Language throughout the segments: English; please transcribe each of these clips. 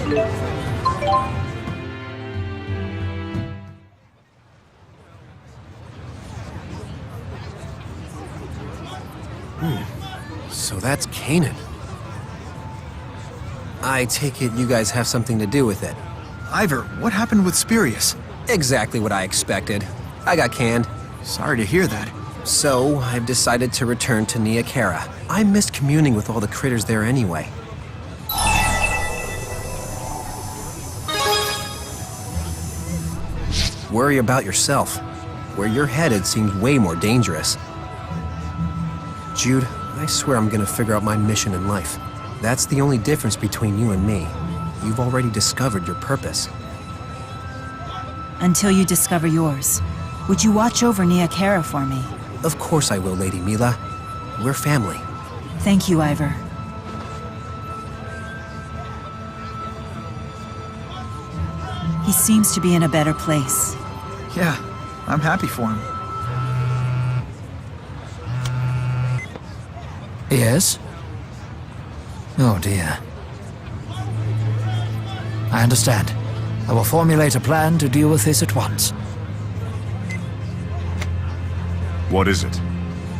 So that's Canaan. I take it you guys have something to do with it. Ivor, what happened with Spurius? Exactly what I expected. I got canned. Sorry to hear that. So, I've decided to return to Nia Khera. I missed communing with all the critters there anyway. Worry about yourself. Where you're headed seems way more dangerous. Jude, I swear I'm gonna figure out my mission in life. That's the only difference between you and me. You've already discovered your purpose. Until you discover yours. Would you watch over Nia Khera for me? Of course I will, Lady Mila. We're family. Thank you, Ivor. He seems to be in a better place. Yeah, I'm happy for him. Yes? Oh dear. I understand. I will formulate a plan to deal with this at once. What is it?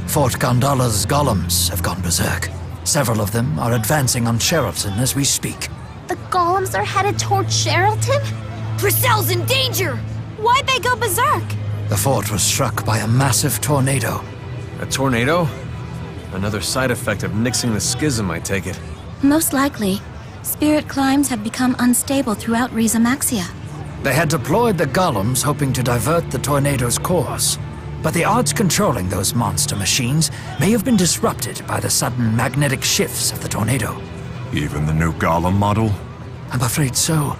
Fort Gondola's golems have gone berserk. Several of them are advancing on Sherrilton as we speak. The golems are headed towards Sherrilton? Briselle's in danger! Why'd they go berserk? The fort was struck by a massive tornado. A tornado? Another side effect of nixing the schism, I take it. Most likely. Spirit climbs have become unstable throughout Riza Maxia. They had deployed the golems hoping to divert the tornado's course. But the odds controlling those monster machines may have been disrupted by the sudden magnetic shifts of the tornado. Even the new golem model? I'm afraid so.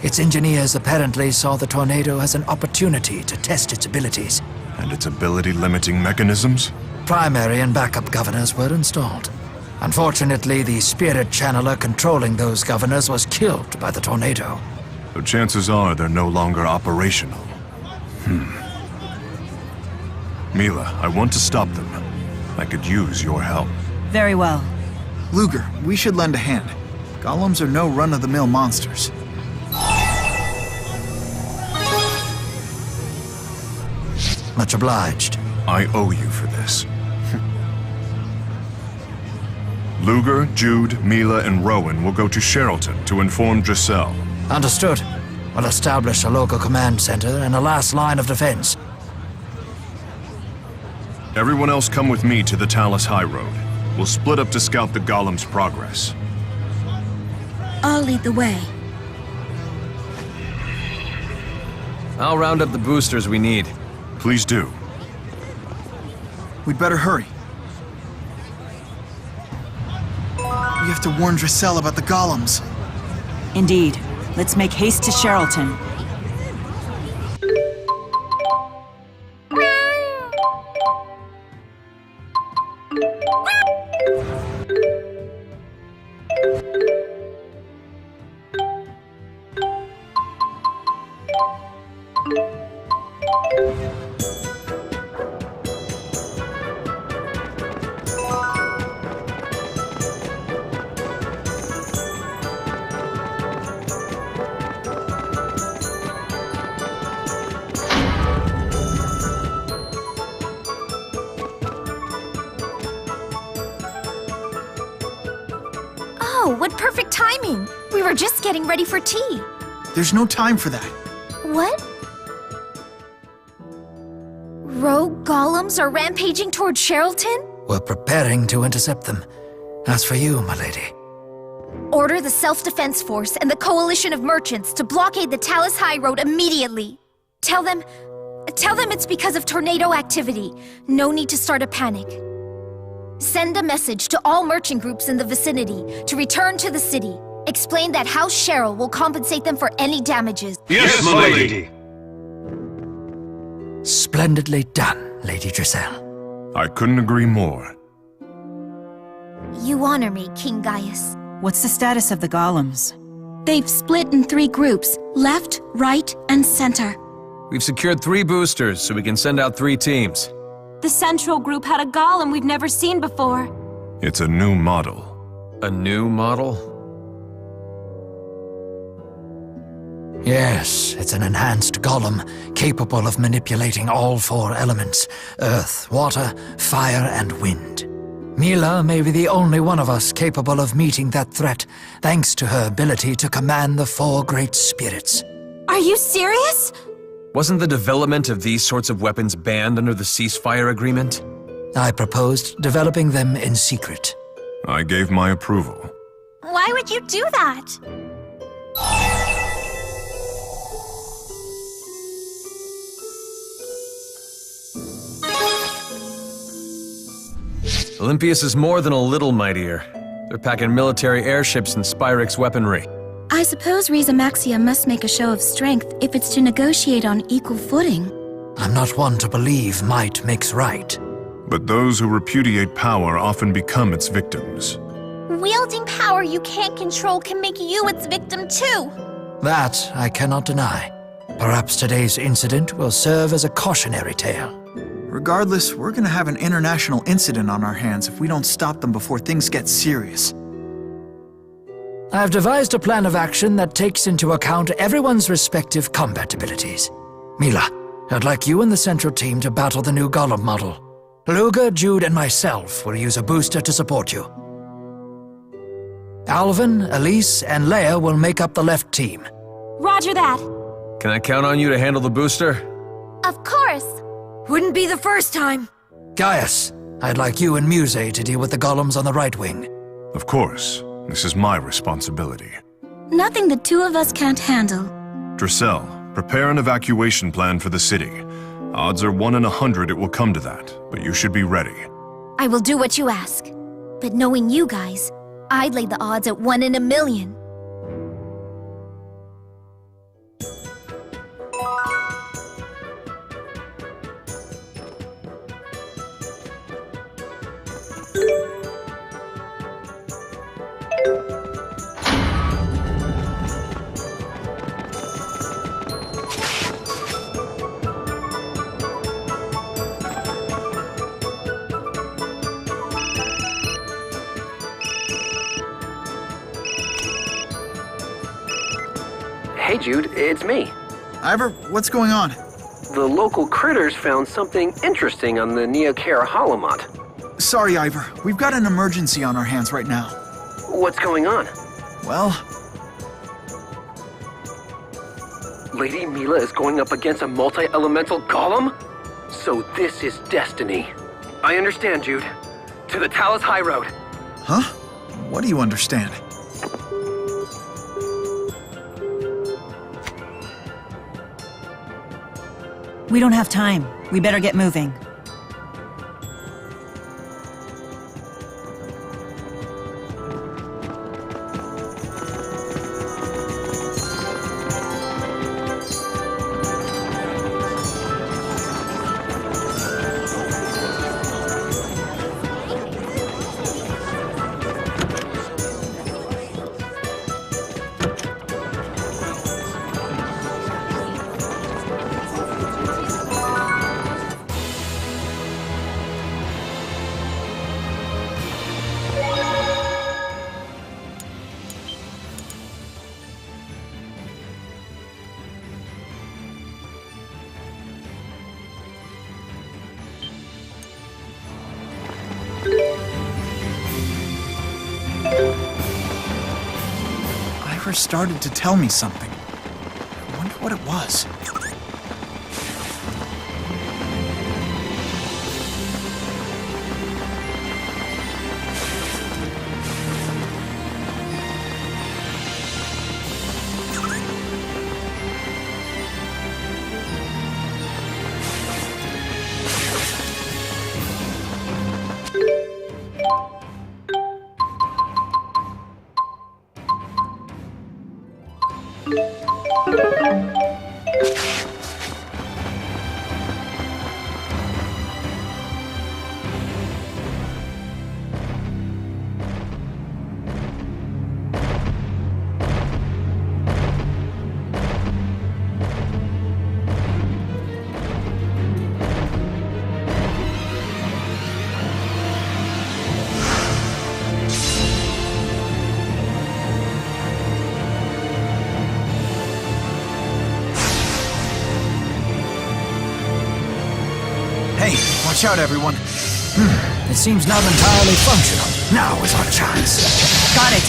Its engineers apparently saw the tornado as an opportunity to test its abilities. And its ability-limiting mechanisms? Primary and backup governors were installed. Unfortunately, the spirit channeler controlling those governors was killed by the tornado. So chances are they're no longer operational. Mila, I want to stop them. I could use your help. Very well. Luger, we should lend a hand. Golems are no run-of-the-mill monsters. Much obliged. I owe you for this. Luger, Jude, Mila, and Rowan will go to Sherrilton to inform Giselle. Understood. We'll establish a local command center and a last line of defense. Everyone else come with me to the Talus High Road. We'll split up to scout the golem's progress. I'll lead the way. I'll round up the boosters we need. Please do. We'd better hurry. We have to warn Giselle about the golems. Indeed. Let's make haste to Sherrilton. Oh, what perfect timing! We were just getting ready for tea. There's no time for that. What? Rogue golems are rampaging toward Sherrilton? We're preparing to intercept them. As for you, my lady. Order the Self-Defense Force and the Coalition of Merchants to blockade the Talus High Road immediately. Tell them it's because of tornado activity. No need to start a panic. Send a message to all merchant groups in the vicinity to return to the city. Explain that House Cheryl will compensate them for any damages. Yes, my lady. Splendidly done, Lady Giselle. I couldn't agree more. You honor me, King Gaius. What's the status of the golems? They've split in 3 groups, left, right, and center. We've secured 3 boosters, so we can send out 3 teams. The central group had a golem we've never seen before. It's a new model. A new model? Yes, it's an enhanced golem, capable of manipulating all four elements: earth, water, fire, and wind. Mila may be the only one of us capable of meeting that threat, thanks to her ability to command the four great spirits. Are you serious? Wasn't the development of these sorts of weapons banned under the ceasefire agreement? I proposed developing them in secret. I gave my approval. Why would you do that? Olympius is more than a little mightier. They're packing military airships and Spyrix weaponry. I suppose Riza Maxia must make a show of strength if it's to negotiate on equal footing. I'm not one to believe might makes right. But those who repudiate power often become its victims. Wielding power you can't control can make you its victim too. That I cannot deny. Perhaps today's incident will serve as a cautionary tale. Regardless, we're gonna have an international incident on our hands if we don't stop them before things get serious. I've devised a plan of action that takes into account everyone's respective combat abilities. Mila, I'd like you and the central team to battle the new golem model. Luga, Jude, and myself will use a booster to support you. Alvin, Elise, and Leia will make up the left team. Roger that. Can I count on you to handle the booster? Of course. Wouldn't be the first time. Gaius, I'd like you and Muse to deal with the golems on the right wing. Of course, this is my responsibility. Nothing the two of us can't handle. Dressel, prepare an evacuation plan for the city. Odds are 1 in 100 it will come to that, but you should be ready. I will do what you ask. But knowing you guys, I'd lay the odds at 1 in a million. Hey Jude, it's me. Ivor, what's going on? The local critters found something interesting on the Neokara Holomont. Sorry, Ivor. We've got an emergency on our hands right now. What's going on? Well, Lady Mila is going up against a multi-elemental golem? So this is destiny. I understand, Jude. To the Talus High Road. huh? What do you understand? We don't have time. We better get moving. Ivor started to tell me something. I wonder what it was. Watch out, everyone. It seems not entirely functional. Now is our chance. Got it.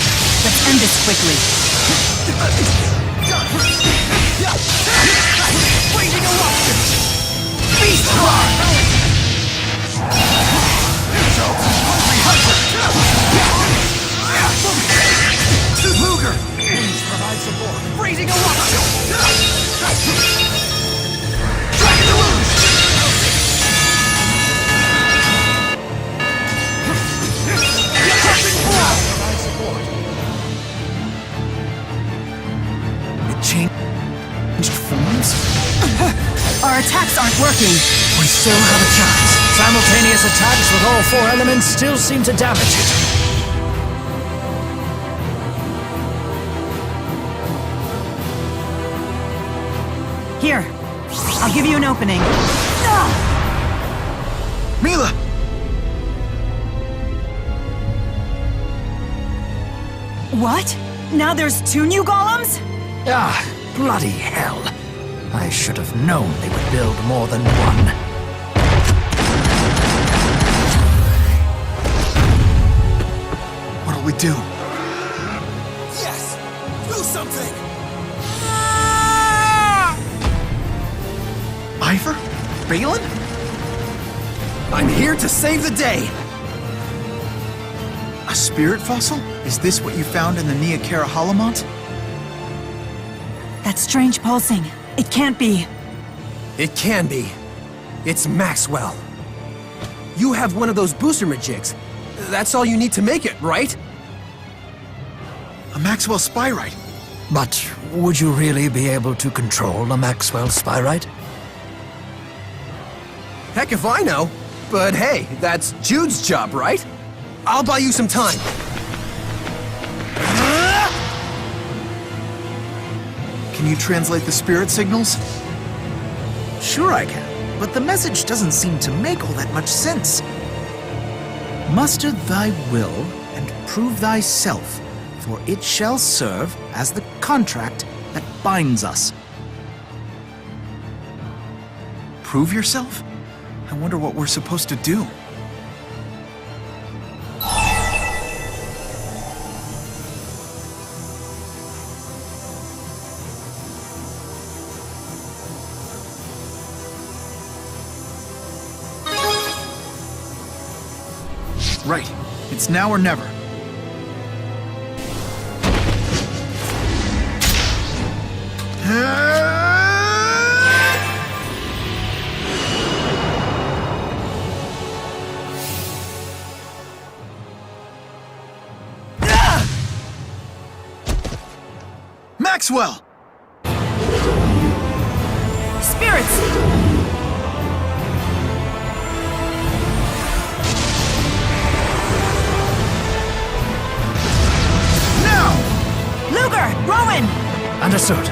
Let's end this quickly. Blazing eruption! Beast Cry! Luger! Provide support. Freezing eruption! Dragon Deluge! Crushing Blow! Provide support. It changed forms? Our attacks aren't working. We still have a chance. Simultaneous attacks with all four elements still seem to damage it. Here. I'll give you an opening. Mila! What? Now there's 2 new golems? Ah, bloody hell. I should have known they would build more than one. What'll we do? Yes! Do something! Ivor? Balin? I'm here to save the day! A spirit fossil? Is this what you found in the Nia Khera Holomont? That strange pulsing. It can't be. It can be. It's Maxwell. You have one of those booster majigs. That's all you need to make it, right? A Maxwell Spyrite. But would you really be able to control a Maxwell Spyrite? Heck if I know. But hey, that's Jude's job, right? I'll buy you some time. Can you translate the spirit signals? Sure I can, but the message doesn't seem to make all that much sense. Muster thy will and prove thyself, for it shall serve as the contract that binds us. Prove yourself? I wonder what we're supposed to do. Right. It's now or never. Maxwell! Spirits! Luger! Rowan! Understood.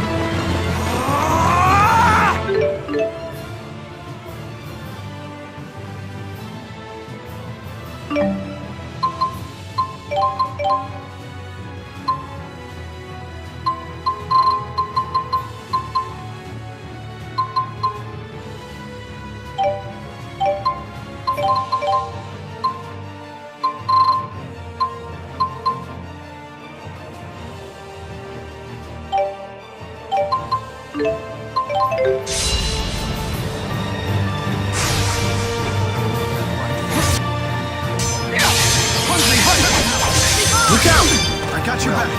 Look out! I got your back.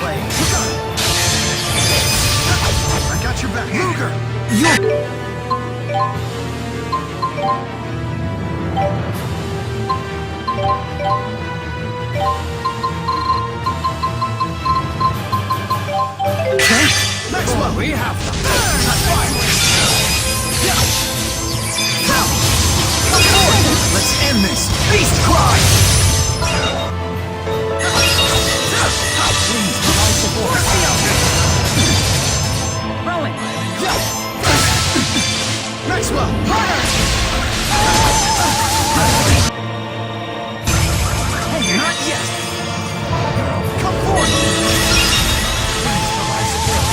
I got your back. Luger! Okay. Maxwell! We have them. Come forward! Let's end this! Beast Cry! Please provide support. Rowan! Maxwell! Hey, not yet! Come forward! Please provide support.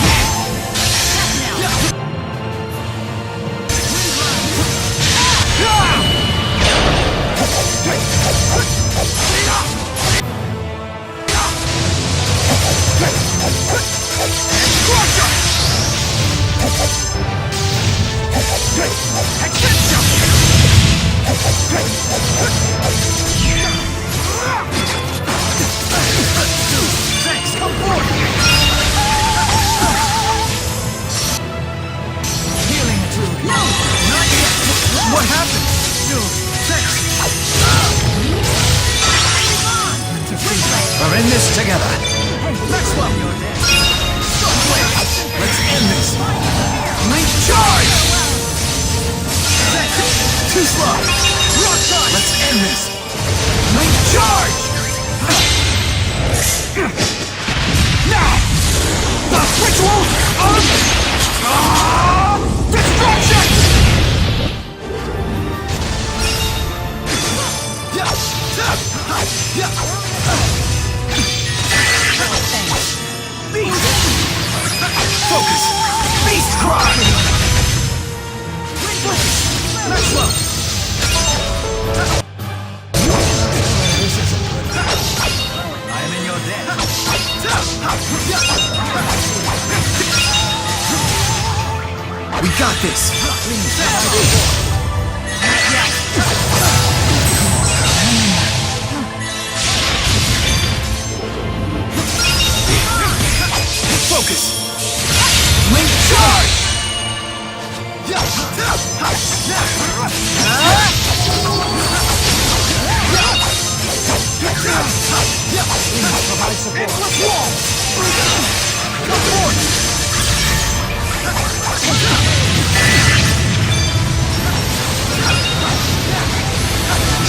We got this! Focus! Link charge!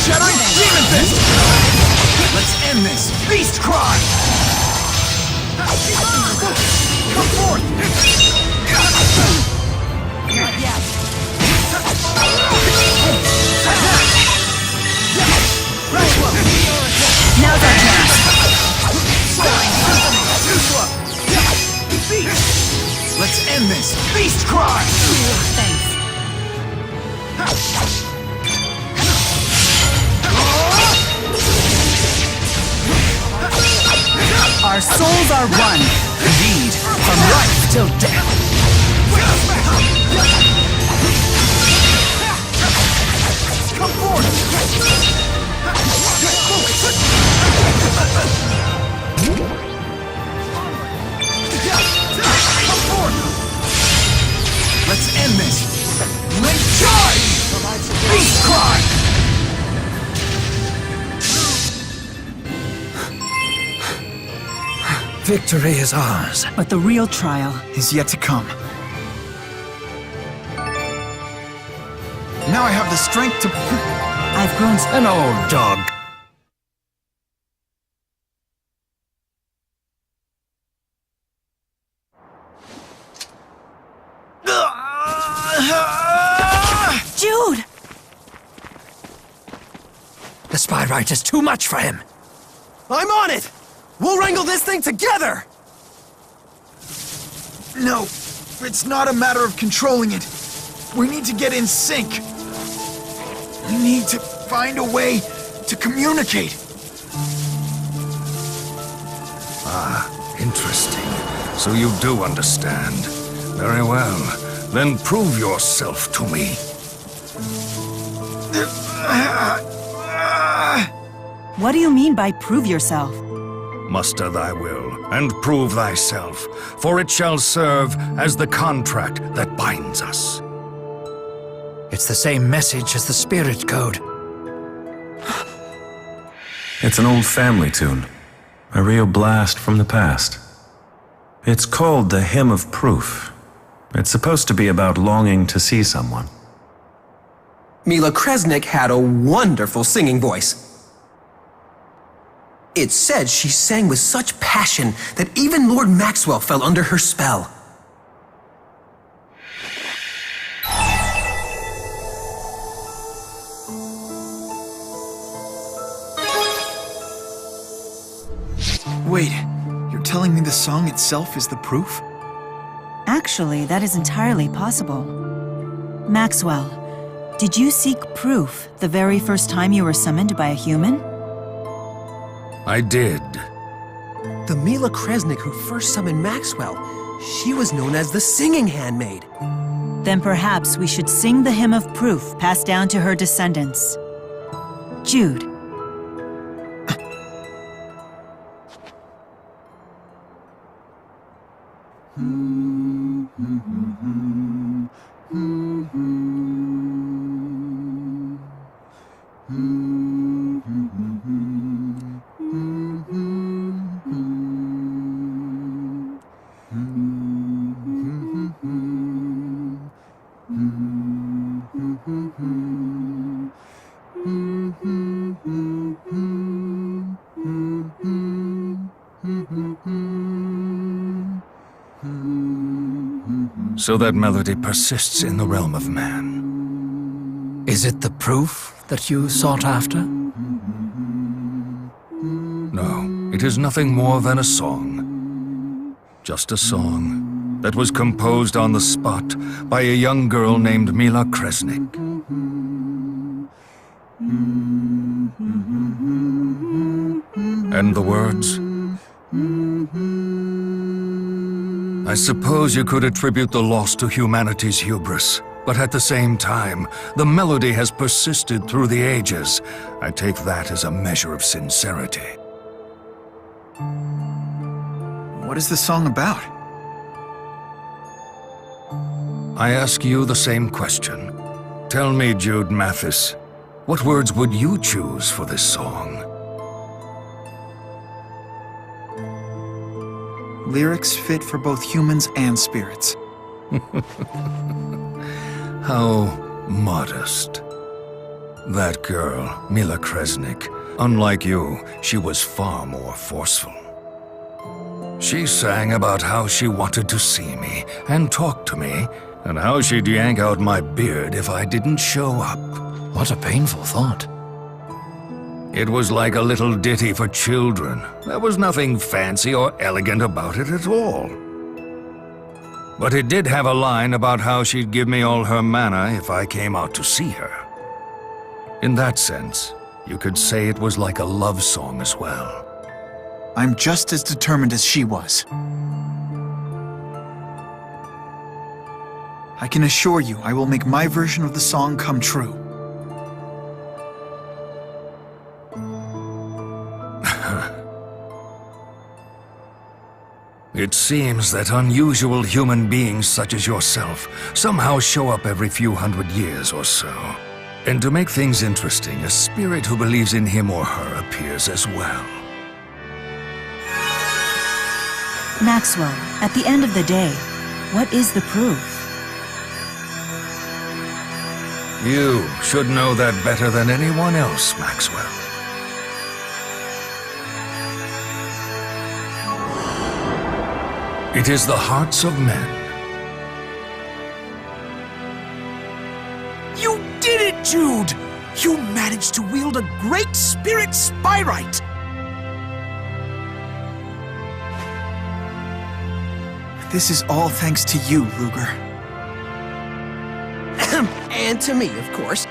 Shattering Demon Fist! Let's end this! Beast Cry! Come forth! Now's our chance. Let's end this! Beast Cry! Thanks. Our souls are one. Indeed, from life till death. Come forth! Come forth! Let's end this! Link charge! Beast Cry! Victory is ours. But the real trial. Is yet to come. Now I have the strength to... I've grown... An old dog. Jude! The Spyrite is too much for him. I'm on it! We'll wrangle this thing together! No, it's not a matter of controlling it. We need to get in sync. We need to find a way to communicate. Ah, interesting. So you do understand. Very well. Then prove yourself to me. What do you mean by prove yourself? Muster thy will, and prove thyself, for it shall serve as the contract that binds us. It's the same message as the Spirit Code. It's an old family tune. A real blast from the past. It's called the Hymn of Proof. It's supposed to be about longing to see someone. Mila Kresnik had a wonderful singing voice. It said she sang with such passion that even Lord Maxwell fell under her spell. Wait, you're telling me the song itself is the proof? Actually, that is entirely possible. Maxwell, did you seek proof the very first time you were summoned by a human? I did. The Mila Kresnik who first summoned Maxwell, she was known as the Singing Handmaid. Then perhaps we should sing the Hymn of Proof passed down to her descendants. Jude. So that melody persists in the realm of man. Is it the proof that you sought after? No, it is nothing more than a song. Just a song that was composed on the spot by a young girl named Mila Kresnik. And the words? I suppose you could attribute the loss to humanity's hubris, but at the same time, the melody has persisted through the ages. I take that as a measure of sincerity. What is the song about? I ask you the same question. Tell me, Jude Mathis, what words would you choose for this song? Lyrics fit for both humans and spirits. How modest. That girl, Mila Kresnik, unlike you, she was far more forceful. She sang about how she wanted to see me and talk to me, and how she'd yank out my beard if I didn't show up. What a painful thought. It was like a little ditty for children. There was nothing fancy or elegant about it at all. But it did have a line about how she'd give me all her mana if I came out to see her. In that sense, you could say it was like a love song as well. I'm just as determined as she was. I can assure you I will make my version of the song come true. It seems that unusual human beings such as yourself somehow show up every few hundred years or so. And to make things interesting, a spirit who believes in him or her appears as well. Maxwell, at the end of the day, what is the proof? You should know that better than anyone else, Maxwell. It is the hearts of men. You did it, Jude! You managed to wield a great spirit spyrite! This is all thanks to you, Luger. And to me, of course.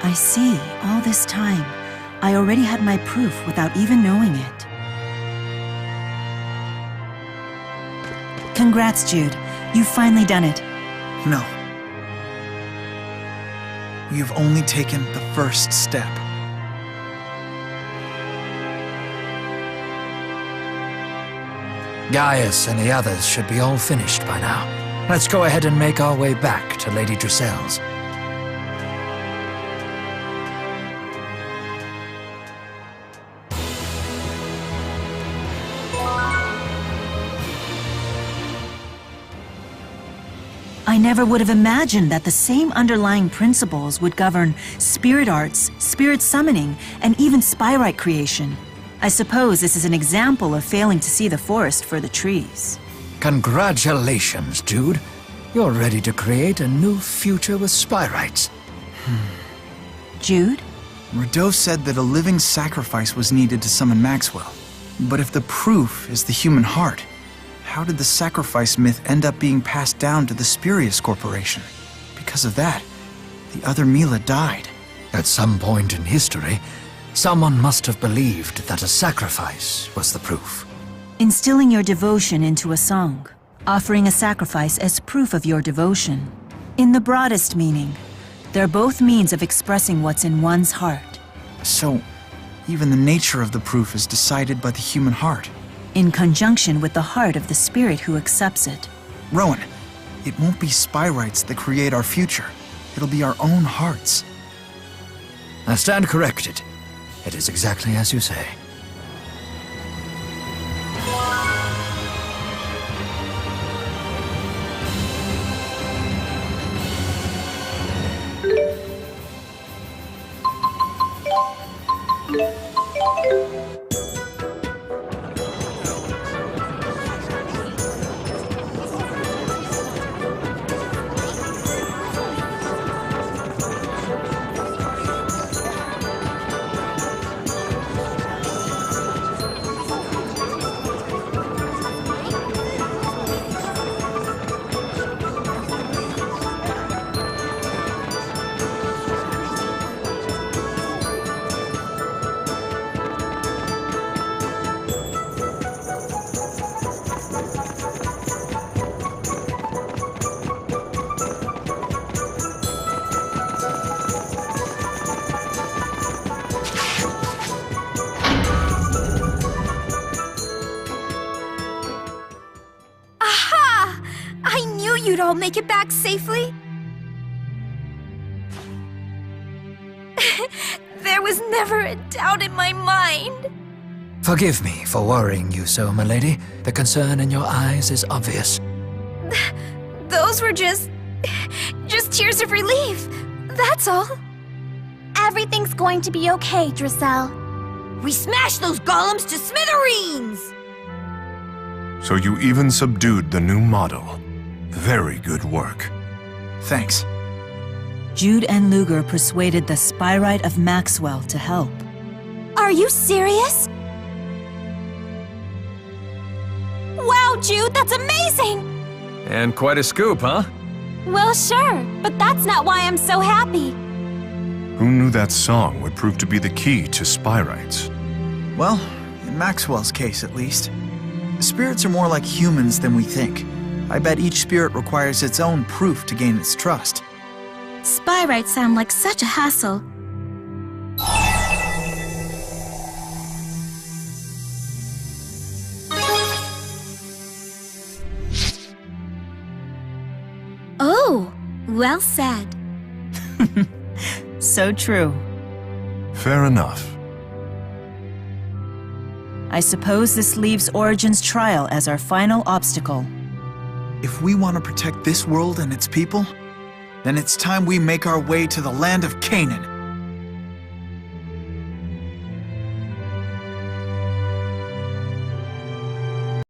I see, all this time, I already had my proof without even knowing it. Congrats, Jude. You've finally done it. No. We have only taken the first step. Gaius and the others should be all finished by now. Let's go ahead and make our way back to Lady Drisselle's. I never would have imagined that the same underlying principles would govern spirit arts, spirit summoning, and even spyrite creation. I suppose this is an example of failing to see the forest for the trees. Congratulations, Jude. You're ready to create a new future with spyrites. Jude? Rideau said that a living sacrifice was needed to summon Maxwell. But if the proof is the human heart, how did the sacrifice myth end up being passed down to the Spurious Corporation? Because of that, the other Mila died. At some point in history, someone must have believed that a sacrifice was the proof. Instilling your devotion into a song. Offering a sacrifice as proof of your devotion. In the broadest meaning, they're both means of expressing what's in one's heart. So, even the nature of the proof is decided by the human heart. In conjunction with the heart of the spirit who accepts it. Rowan, it won't be spyrites that create our future. It'll be our own hearts. I stand corrected. It is exactly as you say. you'd all make it back safely? There was never a doubt in my mind. Forgive me for worrying you so, milady. The concern in your eyes is obvious. Those were just tears of relief. That's all. Everything's going to be okay, Drissel. We smashed those golems to smithereens! So you even subdued the new model. Very good work. Thanks. Jude and Luger persuaded the Spyrite of Maxwell to help. Are you serious? Wow, Jude, that's amazing! And quite a scoop, huh? Well, sure, but that's not why I'm so happy. Who knew that song would prove to be the key to Spyrites? Well, in Maxwell's case at least. Spirits are more like humans than we think. I bet each spirit requires its own proof to gain its trust. Spyrites sound like such a hassle. Oh, well said. So true. Fair enough. I suppose this leaves Origin's trial as our final obstacle. If we want to protect this world and its people, then it's time we make our way to the land of Canaan